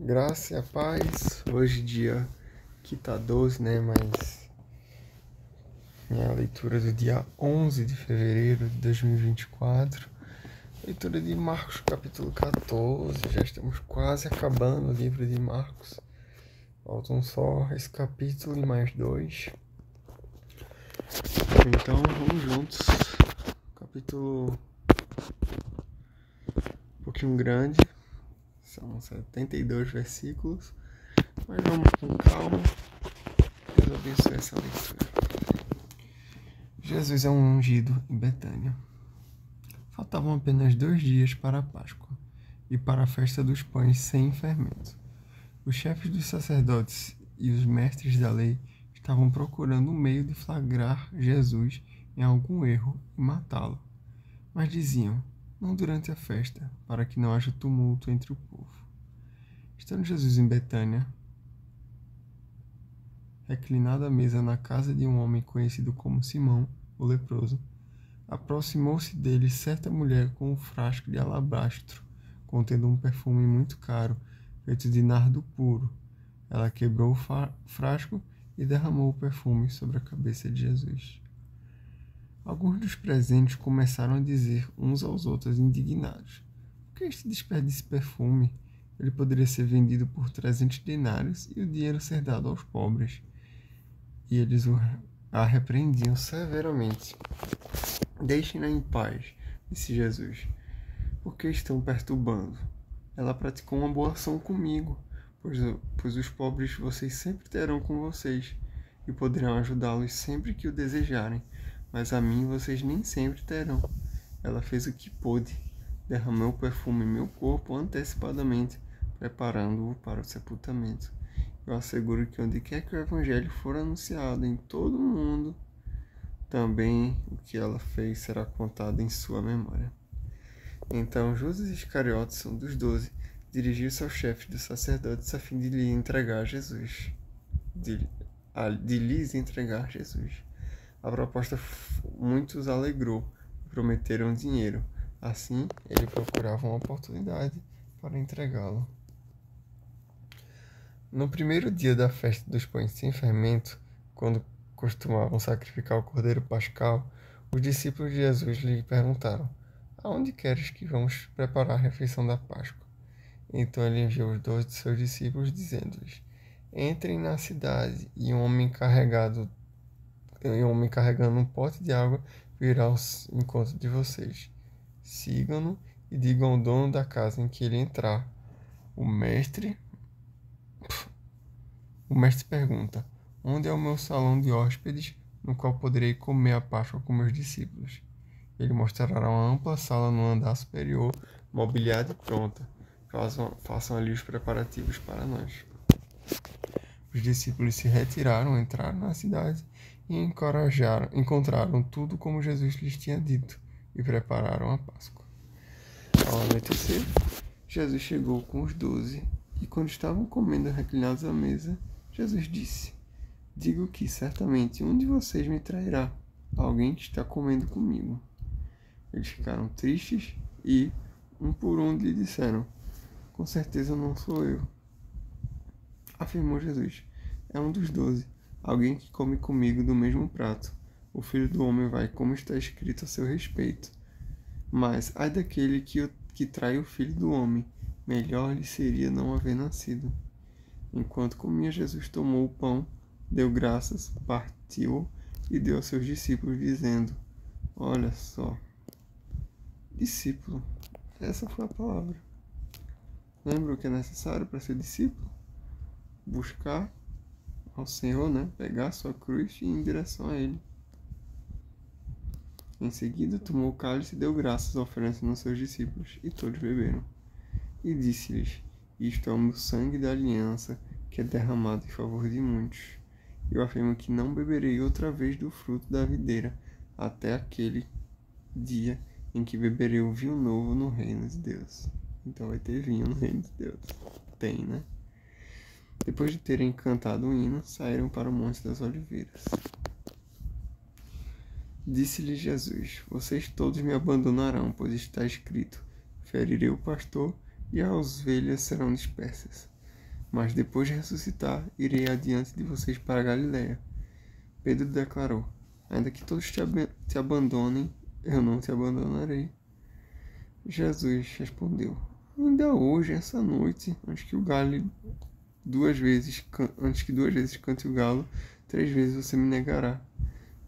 Graça e a paz. Hoje dia que tá 12, né? Mas minha leitura do dia 11 de fevereiro de 2024. Leitura de Marcos capítulo 14. Já estamos quase acabando o livro de Marcos. Faltam só esse capítulo e mais dois. Então vamos juntos. Capítulo um pouquinho grande. São 72 versículos. Mas vamos com calma. Deus abençoe essa leitura. Jesus é um ungido em Betânia. Faltavam apenas 2 dias para a Páscoa e para a festa dos pães sem fermento. Os chefes dos sacerdotes e os mestres da lei estavam procurando um meio de flagrar Jesus em algum erro e matá-lo. Mas diziam, não durante a festa, para que não haja tumulto entre o povo. Estando Jesus em Betânia, reclinado à mesa na casa de um homem conhecido como Simão, o leproso, aproximou-se dele certa mulher com um frasco de alabastro, contendo um perfume muito caro, feito de nardo puro. Ela quebrou o frasco e derramou o perfume sobre a cabeça de Jesus. Alguns dos presentes começaram a dizer uns aos outros indignados: por que este desperdício de perfume? Ele poderia ser vendido por 300 denários e o dinheiro ser dado aos pobres. E eles a repreendiam severamente. Deixem-na em paz, disse Jesus. Por que estão perturbando? Ela praticou uma boa ação comigo, pois os pobres vocês sempre terão com vocês, e poderão ajudá-los sempre que o desejarem, mas a mim vocês nem sempre terão. Ela fez o que pôde, derramou o perfume em meu corpo antecipadamente, preparando-o para o sepultamento. Eu asseguro que onde quer que o Evangelho for anunciado em todo o mundo, também o que ela fez será contado em sua memória. Então Judas Iscariotes, um dos 12, dirigiu-se ao chefe dos sacerdotes a fim de lhe entregar Jesus. De lhes entregar Jesus. A proposta muitos alegrou e prometeram dinheiro. Assim, ele procurava uma oportunidade para entregá-lo. No primeiro dia da festa dos pães sem fermento, quando costumavam sacrificar o cordeiro pascal, os discípulos de Jesus lhe perguntaram: aonde queres que vamos preparar a refeição da Páscoa? Então ele enviou os 12 de seus discípulos, dizendo-lhes: entrem na cidade, e um homem carregando um pote de água virá ao encontro de vocês. Sigam-no e digam ao dono da casa em que ele entrar: O mestre pergunta: onde é o meu salão de hóspedes, no qual poderei comer a Páscoa com meus discípulos? Ele mostrará uma ampla sala no andar superior, mobiliada e pronta. Façam ali os preparativos para nós. Os discípulos se retiraram, entraram na cidade e encontraram tudo como Jesus lhes tinha dito e prepararam a Páscoa. Ao anoitecer, Jesus chegou com os 12 e, quando estavam comendo reclinados à mesa, Jesus disse: digo que certamente um de vocês me trairá, alguém que está comendo comigo. Eles ficaram tristes e, um por um, lhe disseram: com certeza não sou eu. Afirmou Jesus: é um dos 12, alguém que come comigo do mesmo prato. O Filho do Homem vai como está escrito a seu respeito. Mas ai daquele que trai o Filho do Homem, melhor lhe seria não haver nascido. Enquanto comia, Jesus tomou o pão, deu graças, partiu e deu aos seus discípulos, dizendo: olha só, discípulo, essa foi a palavra. Lembra o que é necessário para ser discípulo? Buscar ao Senhor, pegar a sua cruz e ir em direção a Ele. Em seguida, tomou o cálice e deu graças, oferecendo aos seus discípulos, e todos beberam. E disse-lhes: isto é o meu sangue da aliança, que é derramado em favor de muitos. Eu afirmo que não beberei outra vez do fruto da videira, até aquele dia em que beberei o vinho novo no reino de Deus. Então vai ter vinho no reino de Deus. Tem, né? Depois de terem cantado um hino, saíram para o Monte das Oliveiras. Disse-lhe Jesus: vocês todos me abandonarão, pois está escrito: ferirei o pastor e as ovelhas serão dispersas. mas depois de ressuscitar, irei adiante de vocês para a Galiléia. Pedro declarou: ainda que todos te abandonem, eu não te abandonarei. Jesus respondeu: ainda hoje, essa noite, antes que duas vezes cante o galo, 3 vezes você me negará.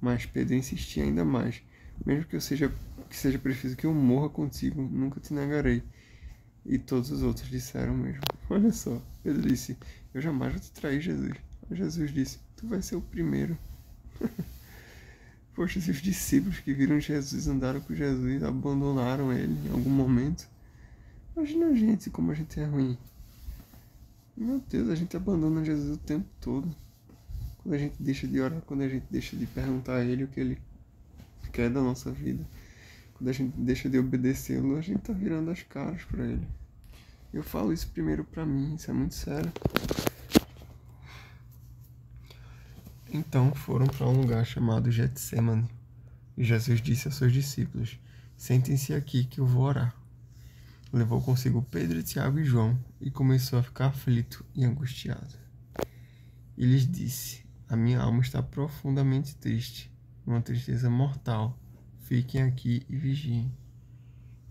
Mas Pedro insistia ainda mais: mesmo que seja preciso que eu morra contigo, nunca te negarei. E todos os outros disseram o mesmo. Olha só, Pedro disse: eu jamais vou te trair, Jesus. Jesus disse: tu vais ser o primeiro. Poxa, se os discípulos que viram Jesus, andaram com Jesus, abandonaram ele em algum momento, imagina a gente, como a gente é ruim. Meu Deus, a gente abandona Jesus o tempo todo. Quando a gente deixa de orar, quando a gente deixa de perguntar a ele o que ele quer da nossa vida, quando a gente deixa de obedecê-lo, a gente tá virando as caras para ele. Eu falo isso primeiro para mim, isso é muito sério. Então foram para um lugar chamado Getsêmani. E Jesus disse aos seus discípulos: sentem-se aqui que eu vou orar. Levou consigo Pedro, Tiago e João e começou a ficar aflito e angustiado. E lhes disse: a minha alma está profundamente triste, uma tristeza mortal. Fiquem aqui e vigiem.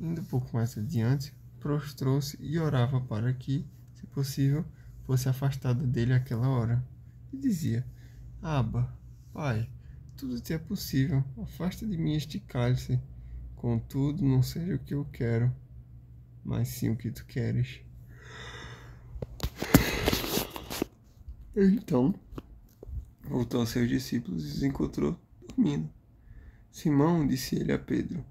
Indo um pouco mais adiante, prostrou-se e orava para que, se possível, fosse afastada dele aquela hora. E dizia: Abba, Pai, tudo te é possível, afasta de mim este cálice. Contudo, não seja o que eu quero, mas sim o que tu queres. Então, voltou aos seus discípulos e os encontrou dormindo. Simão, disse ele a Pedro: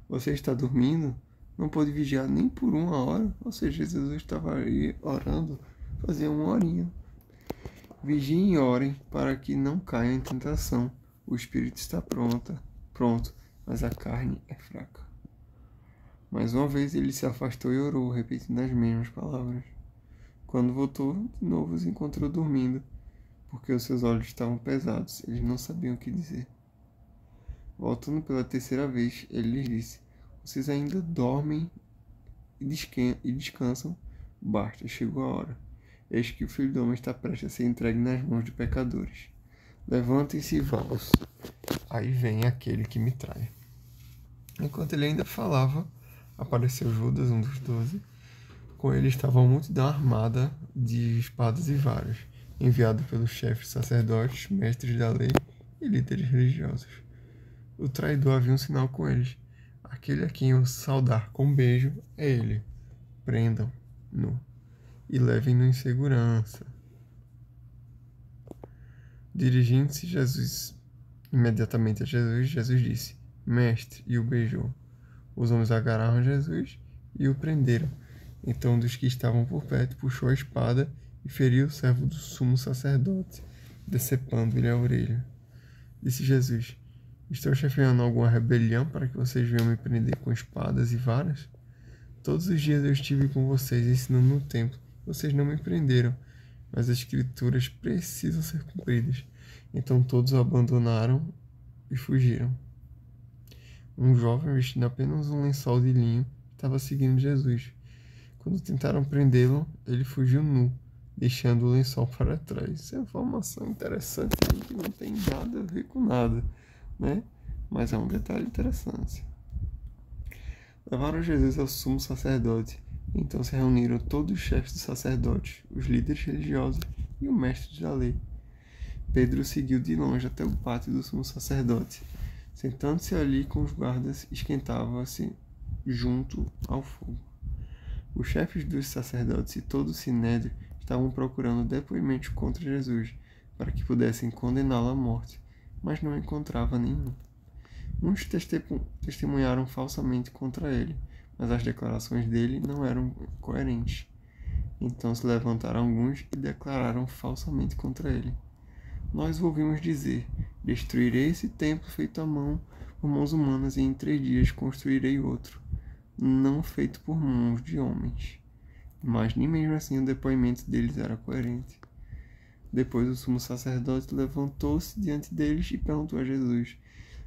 você está dormindo? Não pôde vigiar nem por 1 hora? Ou seja, Jesus estava aí orando, fazia 1 horinha. Vigiem e orem para que não caia em tentação. O espírito está pronto, mas a carne é fraca. Mais uma vez ele se afastou e orou, repetindo as mesmas palavras. Quando voltou, de novo os encontrou dormindo, porque os seus olhos estavam pesados, eles não sabiam o que dizer. Voltando pela 3ª vez, ele lhes disse: vocês ainda dormem e descansam? Basta, chegou a hora. Eis que o Filho do Homem está prestes a ser entregue nas mãos de pecadores. Levantem-se e vamos. Aí vem aquele que me trai. Enquanto ele ainda falava, apareceu Judas, um dos 12. Com ele estava uma multidão armada de espadas e varas, enviado pelos chefes sacerdotes, mestres da lei e líderes religiosos. O traidor havia um sinal com eles. Aquele a quem eu saudar com beijo é ele. Prendam-no e levem-no em segurança. Dirigindo-se imediatamente a Jesus, Jesus disse: Mestre, e o beijou. Os homens agarraram Jesus e o prenderam. Então um dos que estavam por perto puxou a espada e feriu o servo do sumo sacerdote, decepando-lhe a orelha. Disse Jesus: estou chefiando alguma rebelião para que vocês venham me prender com espadas e varas? Todos os dias eu estive com vocês ensinando no templo. Vocês não me prenderam, mas as escrituras precisam ser cumpridas. Então todos o abandonaram e fugiram. Um jovem vestindo apenas um lençol de linho estava seguindo Jesus. Quando tentaram prendê-lo, ele fugiu nu, deixando o lençol para trás. Isso é uma informação interessante que não tem nada a ver com nada, né? Mas é um detalhe interessante. Levaram Jesus ao sumo sacerdote. Então se reuniram todos os chefes dos sacerdotes, os líderes religiosos e o mestre da lei. Pedro seguiu de longe até o pátio do sumo sacerdote. Sentando-se ali com os guardas, esquentava-se junto ao fogo. Os chefes dos sacerdotes e todo o sinédrio estavam procurando depoimentos contra Jesus, para que pudessem condená-lo à morte, mas não encontrava nenhum. Muitos testemunharam falsamente contra ele, mas as declarações dele não eram coerentes. Então se levantaram alguns e declararam falsamente contra ele: nós ouvimos dizer: destruirei esse templo feito à mão, por mãos humanas, e em 3 dias construirei outro, não feito por mãos de homens. Mas nem mesmo assim o depoimento deles era coerente. Depois o sumo sacerdote levantou-se diante deles e perguntou a Jesus: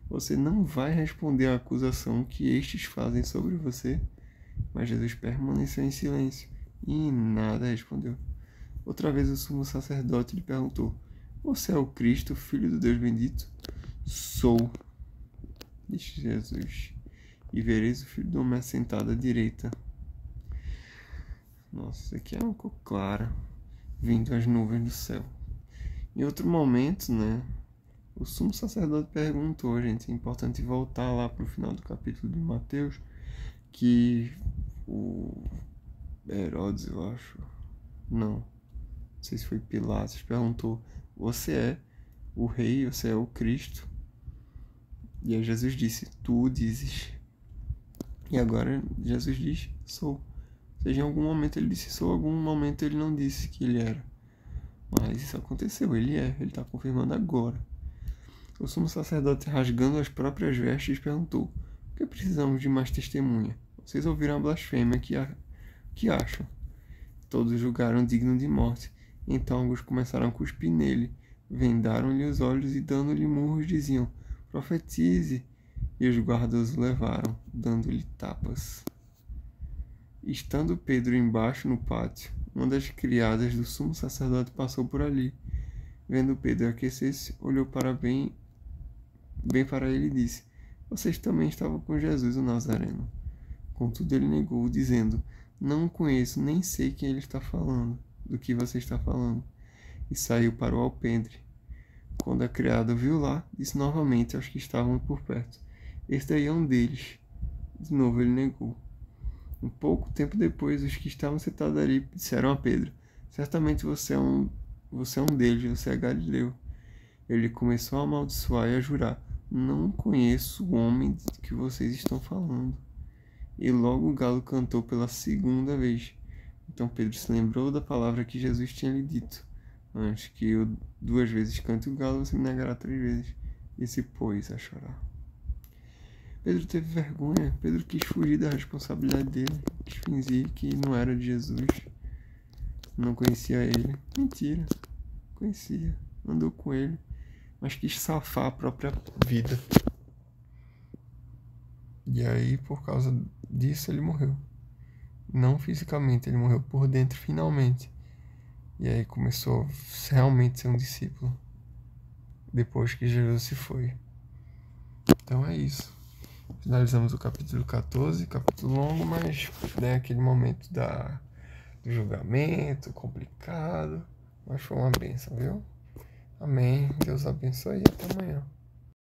você não vai responder à acusação que estes fazem sobre você? Mas Jesus permaneceu em silêncio e nada respondeu. Outra vez o sumo sacerdote lhe perguntou: Você é o Cristo, filho do Deus bendito? Sou, disse Jesus, e vereis o Filho do Homem assentado à direita. Nossa, isso aqui é uma cor clara, vindo as nuvens do céu. Em outro momento, né, o sumo sacerdote perguntou, gente, é importante voltar lá para o final do capítulo de Mateus, que o Herodes, eu acho, não sei se foi Pilatos, perguntou: Você é o rei, você é o Cristo? E aí Jesus disse: Tu o dizes. E agora Jesus diz: Sou. Ou seja, em algum momento ele disse sou, em algum momento ele não disse que ele era. Mas isso aconteceu, ele está confirmando agora. O sumo sacerdote, rasgando as próprias vestes, perguntou: Por que precisamos de mais testemunha? Vocês ouviram a blasfêmia, que acham? Todos julgaram digno de morte. Então alguns começaram a cuspir nele, vendaram-lhe os olhos e, dando-lhe murros, diziam: Profetize! E os guardas o levaram, dando-lhe tapas. Estando Pedro embaixo no pátio, uma das criadas do sumo sacerdote passou por ali. Vendo Pedro aquecer-se, olhou bem para ele e disse: Vocês também estavam com Jesus, o Nazareno. Contudo, ele negou, dizendo: Não o conheço, nem sei quem ele está falando, do que você está falando. E saiu para o alpendre. Quando a criada o viu lá, disse novamente aos que estavam por perto: Este aí é um deles. De novo ele negou. Um pouco tempo depois, os que estavam sentados ali disseram a Pedro: Certamente você é um deles, você é Galileu. Ele começou a amaldiçoar e a jurar: Não conheço o homem de que vocês estão falando. E logo o galo cantou pela segunda vez. Então Pedro se lembrou da palavra que Jesus tinha lhe dito: Antes que eu 2 vezes cante o galo, você me negará 3 vezes. E se pôs a chorar. Pedro teve vergonha. Pedro quis fugir da responsabilidade dele. Quis fingir que não era de Jesus. Não conhecia ele. Mentira. Conhecia. Andou com ele. Mas quis safar a própria vida. E aí, por causa disso, ele morreu. Não fisicamente, ele morreu por dentro finalmente. E aí começou a realmente ser um discípulo. Depois que Jesus se foi. Então é isso. Finalizamos o capítulo 14, capítulo longo, mas né, aquele momento do julgamento, complicado. Mas foi uma bênção, viu? Amém. Deus abençoe e até amanhã.